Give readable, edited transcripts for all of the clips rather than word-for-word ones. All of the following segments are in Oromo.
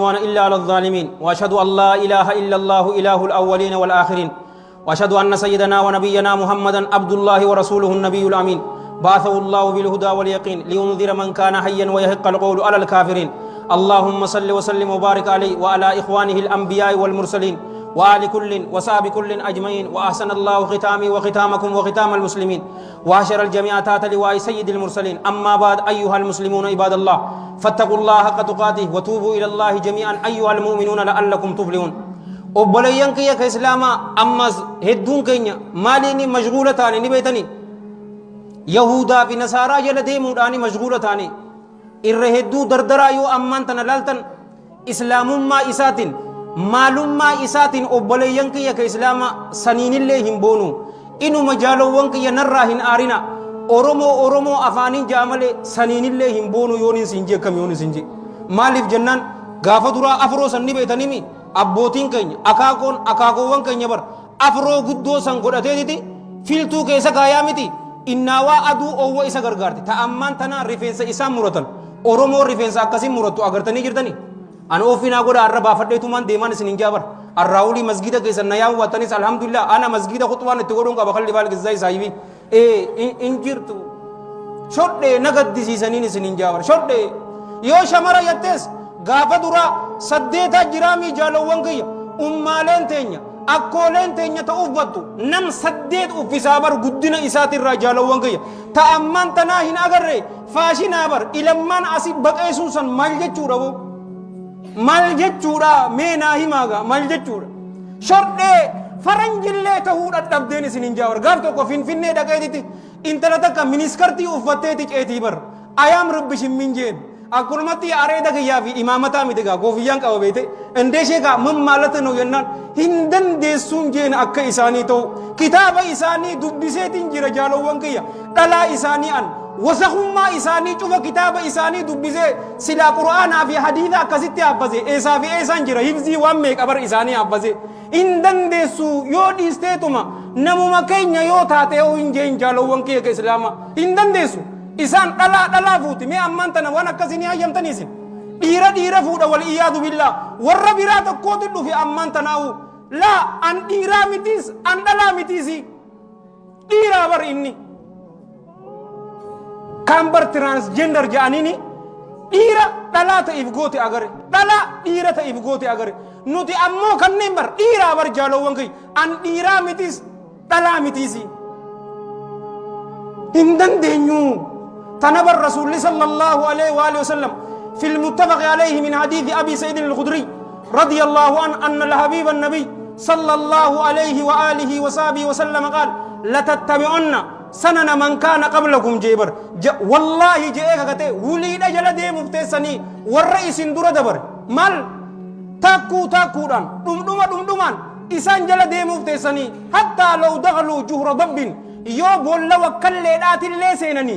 عدوان إلا على الظالمين وأشهد أن لا إله إلا الله إله الأولين والآخرين وأشهد أن سيدنا ونبينا محمدا عبد الله ورسوله النبي الأمين بعثه الله بالهدى واليقين لينذر من كان حيا ويحق القول على الكافرين اللهم صل وسلم وبارك عليه وعلى إخوانه الأنبياء والمرسلين وآل كل وصحب كل أجمعين وأحسن الله ختامي وختامكم وختام المسلمين وحشر الجميع تحت لواء سيد المرسلين أما بعد أيها المسلمون عباد الله فاتقوا الله حق تقاته وتوبوا إلى الله جميعا أيها المؤمنون لعلكم تفلحون وبليان كيا كإسلاما أما هدون كينيا ماليني مشغولة تاني نبيتني يهودا في نصارى جلدي موداني مشغولة تاني إرهدو دردرا يو أمان تنلالتن إسلام ما إساتين maalummaa isaatiin obboleeyyan kiyya ka islaama saniinillee hin boonu inuma jaalowwan kiyya narraa hin aarina oromoo afaaniin jaa malee saniinillee hin boonu yoonin siin jee akkam yoonin siin jee maaliif jennaan gaafa duraa afroo san ni beetanimi abbootiin keenya akaakoowwan keenya bar afroo guddoo san godhateetiti filtuu keessa kaayaa miti innaawaa aduu oowwa isa gargaarte ta'ammaan tanaa rifeensa isaan muratan oromoo rifeensa akkasiin murattu agartanii jirtanii أنا أوفينا أقول أربعة فرديتو من ديمان سنين جابر الراولي مسجدة كيسن نياو واتنيس الحمد لله أنا مسجدة خطوان تقولون كبخلي بالك إزاي سايبي إنجرتو شرط نقد دي سنين جابر شرط يو شمرا يتس غافة دورا سديتا جرامي جالو وانكيا أمالين تينيا أكولين تينيا تأوفتو نم سديت أفسابر قدنا إسات الرجال وانكيا تأمان تناهين أغر فاشين أبر إلمان أسيب بقيسوسا مالجة ربو mal jechuudha mee naa himaaga mal jechuudha shordhee faranjillee tahuu dadhabdeen isinin jaawar gaaf tokko finfinnee dhaqeetiti intala takka miniskartii uffatteeti ceetii bar ayaam rabbishin min jeen akkulumatti areeda kiyyaa fi imaamataa miti gaa koofiyyaan qaba beete indeeshee gaa mammaalata no yennaan hin dandeessuun jeen akka isaanii ta'u kitaaba isaanii dubbiseetiin jira jaalowwan kiyya dhalaa isaanii an وسخما إساني شوف كتاب إساني دبزة سلا قرآن في حديث كسيتي أبزة إسا في إسان جرا هفزي وامك أبر إساني أبزة إندن دسو يود استيتوما نمو مكين يو تاتي أو إنجين جالو وانكي كإسلاما إندن دسو إسان لا فوتي مي أمان تنا وانا كسيني أيام تنيسين ديرا فوتا والإياذ بالله والرب رات كوتلو في أمان تناو لا أن ديرا متيس أن لا متيسي ديرا بر إني kambar transgender jaanini dhiira dhalaa ta'eef goote agare dhalaa dhiira ta'eef goote agare nuti ammoo kanneen bar dhiiraa bar jaalowwan kee an dhiiraa mitis dhalaa mitiisi hin dandeenyu tanabar rasuulli sallallahu alaihi wa alihi wasallam في المتفق عليه من حديث أبي سعيد الخدري رضي الله عنه أن الحبيب النبي صلى الله عليه وآله وصحبه وسلم قال لتتبعن سنن من كان قبلكم جبر والله جئك كته وليد جل دي مفتسني والرئيس دور دبر مال تاكو دم إسان جل دي مفتسني حتى لو دخلوا جهر ضب يوب ولا وكل لات الليسينني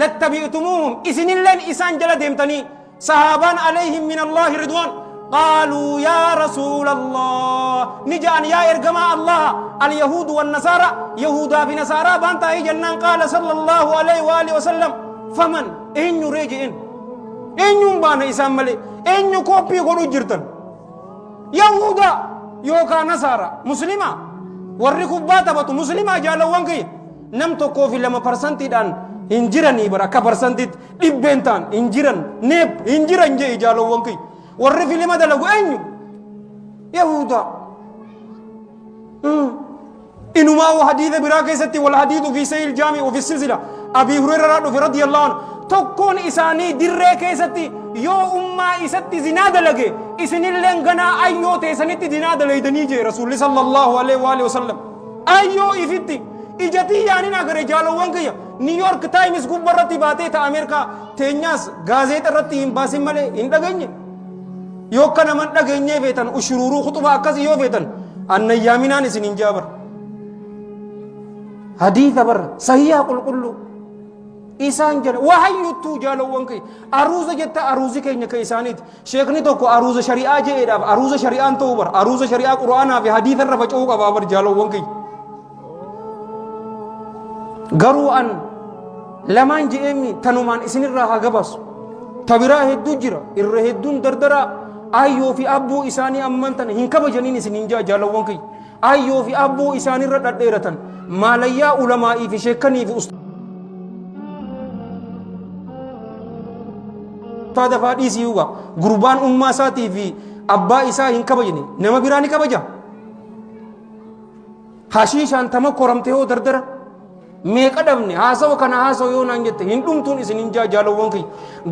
لتبعتموهم إسن لن إسان جل ديمتني صحابان عليهم من الله رضوان قالوا يا رسول الله نجان يا إرجماء الله اليهود والنصارى يهودا في نصارى بانتا جنان قال صلى الله عليه وآله وسلم فمن إن يرجئن إن ينبان إسام ملي إن يكوبي قلو جرتن يهودا يوكا نصارى مسلمة ورقبات بطو مسلمة جالو وانكي نمتو كوفي لما برسنتي دان injirani baraka persentit dibbentan injiran nep injiran je jalo wonki warri filima dalagu enyu yahuda inuma wa hadith biraka isati wal hadith fi sayl jami wa fi silsila abi hurairah radhiyallahu anhu tokkon isani dirre kesati yo umma isati zina dalage isinillen gana ayyo te saniti zina dalaydani je rasul sallallahu alaihi wa alihi wasallam ayyo ifiti ijati yani na gare jalo wonki New York Times gubbarratti baatee ta Ameerika teenyaas gaazeexa irratti hin baasin malee hin dhageenye yoo kana man dhageenyee beetan ushururuu khutuba akkasii yoo beetan annayaaminaan isin hin jaabar hadiisa bar sahiha qulqullu isaan jala wahayyutu jaalawwan kee aruuza jetta aruuzi keenya ka isaaniiti sheekni tokko aruuza shari'aa jeedhaaf aruuza shari'aan ta'uu bar aruuza shari'aa qur'aanaa fi hadiisa irra faca'uu qabaa bar jaalawwan kee garuu an lamaan je'emi tanumaan isinirraa haa gabasu tabiraa hedduu jira irra hedduun dardara ayyoo fi abbuu isaanii amman tana hin kabajaniin isiniin jaalawwan kiyya ayyoo fi abbuu isaanii irra dhadheeratan maalayyaa ulamaa'ii fi sheekanii fi ustaada faadhiisii yuuga gurbaan ummaa isaatii fi abbaa isaa hin kabajne nama biraa ni kabaja hashiishaan tama koramte yoo dardara meeqa dhabne haasawa kana haasawa yoo naan jette hin dhumtuun isiniin jaalawwan kiyya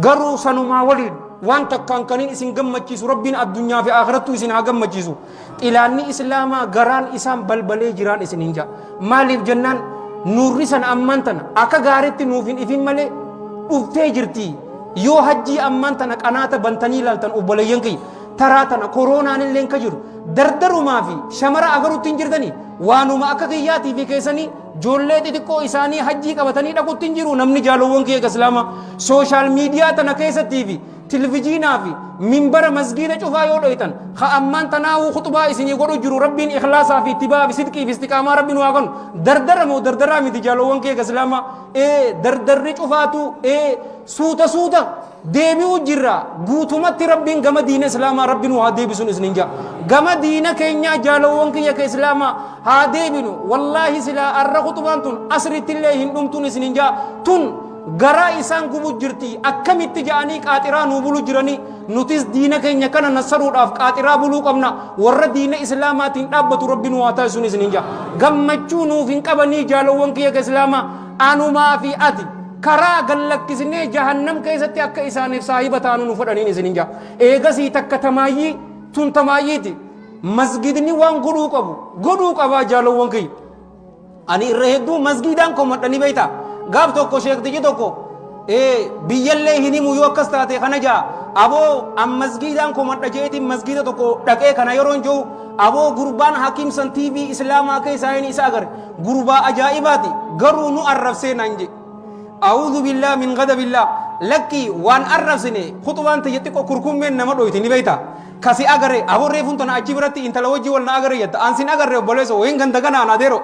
garuu sanumaa waliin waan takkaan kaniin isin gammachiisu rabbiin addunyaa fi akhirattu isin haa gammachiisu xilaanni islaamaa garaan isaan balbalee jiraan isiniin jaa maaliif jennaan nuurri san ammaan tana akka gaariitti nuuf hin ifin malee dhuftee jirti yoo hajjii ammaan tana qanaata bantanii ilaaltan obboleeyyan kiyya taraa tana kooroonaan illee ka jiru dardarumaa fi shamara agarutti hin jirtanii waanuma akka kiyyaatii fi keessanii joollee xixiqqoo isaanii hajjii qabatanii dhaqutti hin jiru namni jaalawwan kiyya islaamaa sooshaal miidiyaa tana keessattii fi tilvijiinaa fi minbara masgiida cufaa yoo dhoytan ha ammaan tanaawuu khutbaa isinii godhu jiru rabbiin ikhlaasaa fi ittibaa fi sidqii fi istiqaamaa rabbiin waa kanu dardara moo dardaraa miti jaalawwan kiyya islaamaa dardarri cufaatu suuta deebi'u jirra guutumatti rabbiin gama diina islaamaa rabbiin waa deebisuun isinin jaa gama diina keenyaa jaalawwan kiyya islaamaa haa deebinu wallaahi silaa arra khutbaan tun asrittillee hin dhumtuun isinin jaa tun garaa isaan gubu jirti akkamitti ja'anii qaaxiraa nuu bulu jiranii nutis diina keenya kana nassaruudhaaf qaaxiraa buluu qabna warra diina islaamaatiin dhaabbatu rabbiin waa taasisuun isinin jaa gammachuu nuuf hin qabanii jaalawwan kiyya islaamaa anumaa fi ati karaa gallakkisnee jahannam keessatti akka isaaniif saahiba taanu nu fudhaniin isinin jaa eegasii takka tamaayyii tun tamaayyiiti masgidni waan godhuu qabaa jaalawwan kiyya ani irra hedduu masgidaan komadhanii beeyta gaaf tokko sheektiji tokko biyyallee hin himu yoo akkas taate kana jaa aboo an masgidaan komadha jeetiin masgida tokko dhaqee kana yeroon jiru aboo gurbaan hakiim san TV islaamaa keessaa hin isa agar gurbaa ajaa'ibaati garuu nu arrabsee naan je أعوذ بالله من غضب الله لكي وان أرسني خطوان تجتكو كركم من نما دويتي نبيتا كاسي أغري أبو ريفون تنا أجيبرتي إنت لوجي ولا أغري يت أنسين أغري بوليسو وين كان تكنا أنا ديرو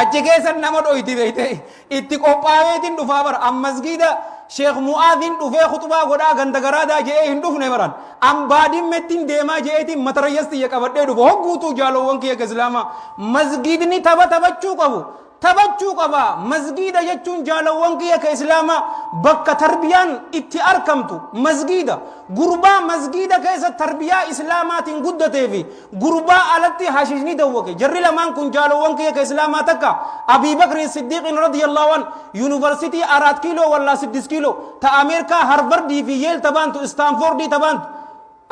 أجي كيسن نما دويتي بيتي إتكو باويتين دفابر أم مسجدا شيخ مؤذن دفع خطبة غدا غندغرادا جه هندوف نمران أم بعدين متين ديما جهتي متريستي يكابدي دفع هو غوتو جالو وانكي كإسلاما مسجدني تبا تبچو كابو tabachuu qaba masgiida jechuun jaalawwan kiyya ka islaama bakka tarbiyaan itti argamtu masgiida gurbaa masgiida keessa tarbiyaa islaamaatiin guddatee fi gurbaa alatti hashishni dawwake jarri lamaan kun jaalawwan kiyya ka islaamaa takka Abii Bakr Siddiq radiyallahu an yuunivarsiitii 4 kiiloo wala 6 kiiloo ta Ameerikaa Harvard fi Yale tabantu Stanford tabantu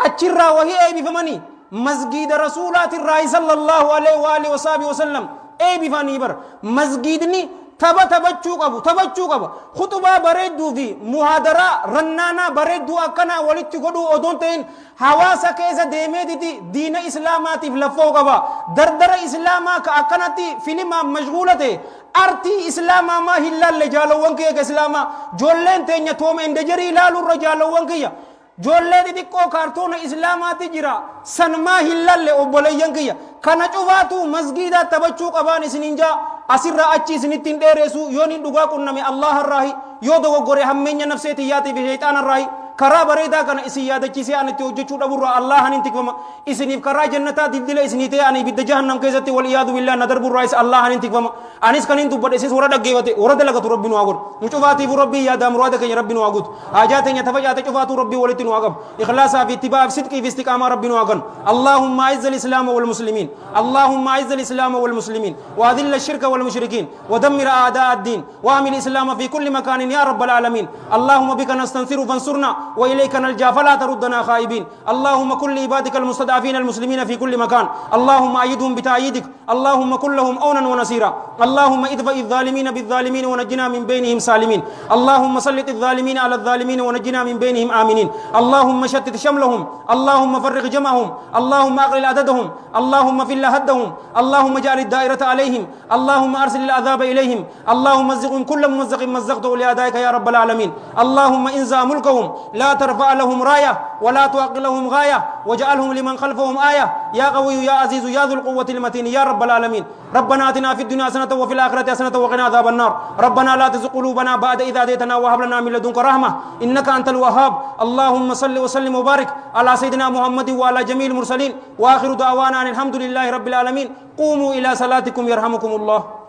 achirraa wahii eebifamanii masgiida rasuulaatirraa sallallahu alaihi wa alihi wasallam eebifanii bar masgiidni tabachuu qaba khutbaa bareedduu fi muhaadaraa rannaanaa bareedduu akkana walitti godhuu odoon ta'in hawaasa keessa deemeetiti diina islaamaatiif laffoo qaba dardara islaamaa ka akkanatti filimaan mashguula ta'e artii islaamaa maa hin laalle jaalawwan kiyya islaamaa joolleen teenya tooma indajarii ilaaluurra jaalawwan kiyya joollee xixiqqoo kaartoona islaamaati jira sanmaa hin lalle obboleeyyan kiyya kana cufaatu masgiida tabachuu qabaan isinin jaa asirraa achi isinittiin dheereessu yoon hin dhugaa qunname Allah irraahi yoo dogoggore hammeenya nafseetii yaatii fi shayxaana irraahi karaa bareedaa kana isin yaadachiisee ani itti hojjechuu dhaburraa Allahan hin tikfama isiniif karaa jannataa dildila isinii ta'e ani ibidda jahannam keessatti wal iyaadu billahi nadarburraa is Allahan hin tikfama anis kan hin dubbadhe isis warra dhaggeeffate warra dalagatu rabbi nu haa godhu nu cufaatiif rabbii yaada muraada keenya rabbi nu haa guutu haajaa teenya tafacaate cufaatu rabbii walitti nu haa qabu ikhlaasaa fi ittibaa fi sidqii fi istiqaamaa rabbi nu haa ganu Allahumma a'izz al-islaama wal muslimiin Allahumma a'izz al-islaama wal muslimiin wa adhill ash-shirka wal mushrikiin wa dammir a'daa ad-din wa amil islaama fi kulli makaanin ya rabbal alamin Allahumma bika nastansiru fansurna وإليك نلجأ فلا تردنا خائبين اللهم كل عبادك المستضعفين المسلمين في كل مكان اللهم أيدهم بتأييدك اللهم كن لهم أونا ونصيرا اللهم ادفع الظالمين بالظالمين ونجنا من بينهم سالمين اللهم سلط الظالمين على الظالمين ونجنا من بينهم آمنين اللهم شتت شملهم اللهم فرق جمعهم اللهم أقلل عددهم اللهم فل هدهم اللهم اجعل الدائرة عليهم اللهم أرسل العذاب إليهم اللهم مزقهم كل ممزق مزقته لأعدائك يا رب العالمين اللهم إنزع ملكهم لا لا ترفع لهم راية ولا توقع لهم غاية واجعلهم لمن خلفهم آية يا قوي يا عزيز يا ذو القوة المتين يا رب العالمين. ربنا آتنا في الدنيا حسنة وفي الآخرة حسنة وقنا عذاب النار. ربنا لا تزغ قلوبنا بعد إذ هديتنا وهب لنا من لدنك رحمة إنك أنت الوهاب. اللهم صل وسلم وبارك على سيدنا محمد وعلى جميع المرسلين وآخر دعوانا أن الحمد لله رب العالمين. قوموا إلى صلاتكم يرحمكم الله.